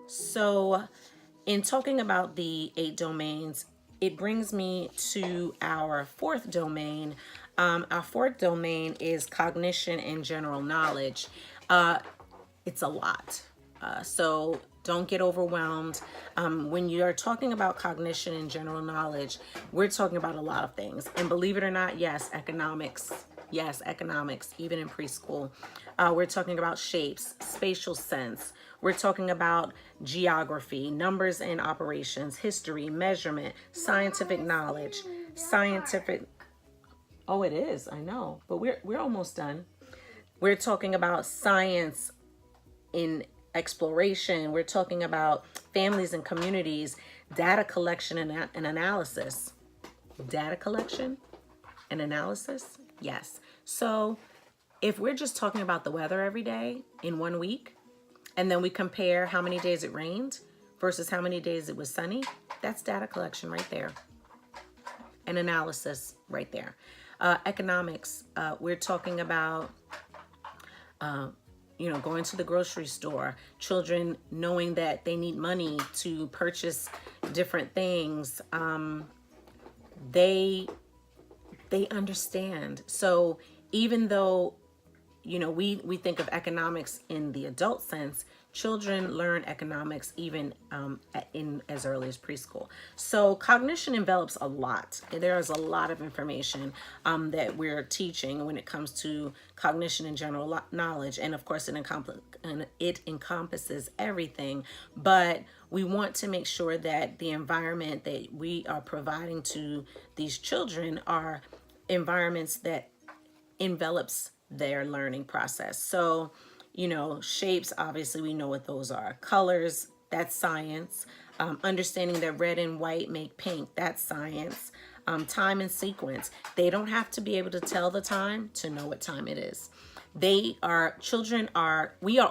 So, in talking about the 8 domains, it brings me to our fourth domain. Our fourth domain is cognition and general knowledge. It's a lot. So don't get overwhelmed. When you're talking about cognition and general knowledge, we're talking about a lot of things. And believe it or not, yes, economics. Yes, economics, even in preschool. We're talking about shapes, spatial sense. We're talking about geography, numbers and operations, history, measurement, scientific knowledge, scientific. Oh, it is. I know, but we're almost done. We're talking about science in exploration. We're talking about families and communities, data collection and analysis. Data collection and analysis? Yes. So if we're just talking about the weather every day in 1 week, and then we compare how many days it rained versus how many days it was sunny, that's data collection right there. And analysis right there. Economics, we're talking about going to the grocery store, children knowing that they need money to purchase different things. They understand. So even though, we think of economics in the adult sense, children learn economics even in as early as preschool. So cognition envelops a lot. There's a lot of information that we're teaching when it comes to cognition and general knowledge. And of course, it encompasses everything. But we want to make sure that the environment that we are providing to these children are environments that envelops their learning process. So, shapes, obviously we know what those are. Colors, that's science. Understanding that red and white make pink, that's science. Time and sequence. They don't have to be able to tell the time to know what time it is. We are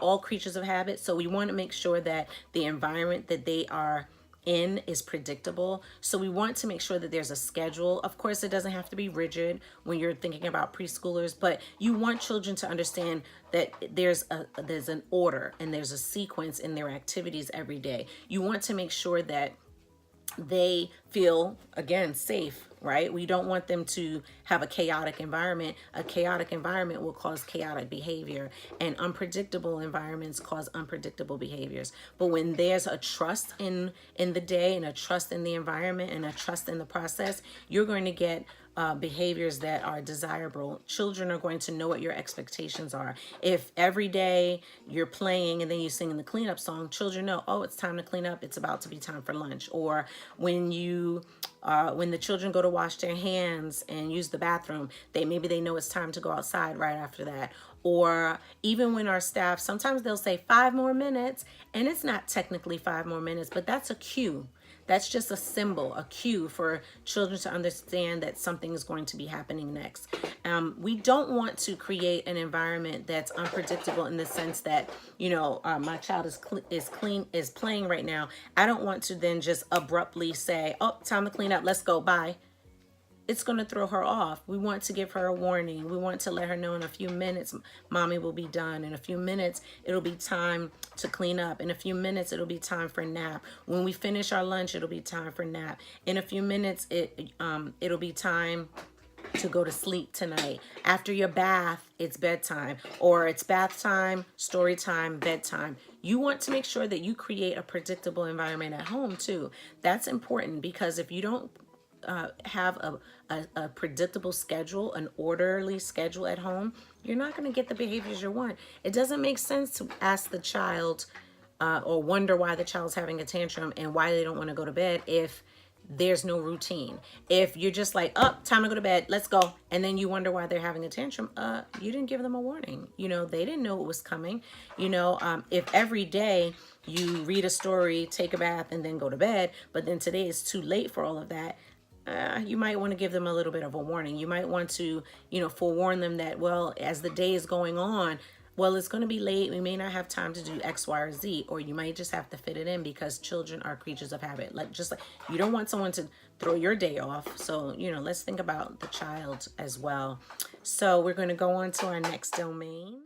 all creatures of habit, so we want to make sure that the environment that they are in is predictable. So we want to make sure that there's a schedule. Of course, it doesn't have to be rigid when you're thinking about preschoolers, but you want children to understand that there's an order and there's a sequence in their activities every day. You want to make sure that they feel, again, safe, right? We don't want them to have a chaotic environment. A chaotic environment will cause chaotic behavior, and unpredictable environments cause unpredictable behaviors. But when there's a trust in the day and a trust in the environment and a trust in the process, you're going to get behaviors that are desirable. Children are going to know what your expectations are. If every day you're playing and then you sing in the cleanup song, children know, oh, it's time to clean up. It's about to be time for lunch. Or when the children go to wash their hands and use the bathroom, they know it's time to go outside right after that. Or even when our staff, sometimes they'll say 5 more minutes, and it's not technically 5 more minutes, but that's a cue. That's just a symbol, a cue for children to understand that something is going to be happening next. We don't want to create an environment that's unpredictable in the sense that, my child is playing right now. I don't want to then just abruptly say, oh, time to clean up, let's go, bye. It's going to throw her off. We want to give her a warning. We want to let her know in a few minutes, mommy will be done. In a few minutes, it'll be time to clean up. In a few minutes, it'll be time for nap. When we finish our lunch, it'll be time for nap. In a few minutes, it'll be time to go to sleep tonight. After your bath, it's bedtime, or it's bath time, story time, bedtime. You want to make sure that you create a predictable environment at home too. That's important, because if you don't have a predictable schedule, an orderly schedule at home, you're not going to get the behaviors you want. It doesn't make sense to ask the child or wonder why the child's having a tantrum and why they don't want to go to bed if there's no routine. If you're just like, oh, time to go to bed, let's go, and then you wonder why they're having a tantrum, you didn't give them a warning. They didn't know it was coming. If every day you read a story, take a bath, and then go to bed, but then today is too late for all of that, you might want to give them a little bit of a warning. You might want to, forewarn them that, well, as the day is going on, well, it's going to be late. We may not have time to do X, Y, or Z, or you might just have to fit it in, because children are creatures of habit. Just like you don't want someone to throw your day off. So, let's think about the child as well. So we're going to go on to our next domain.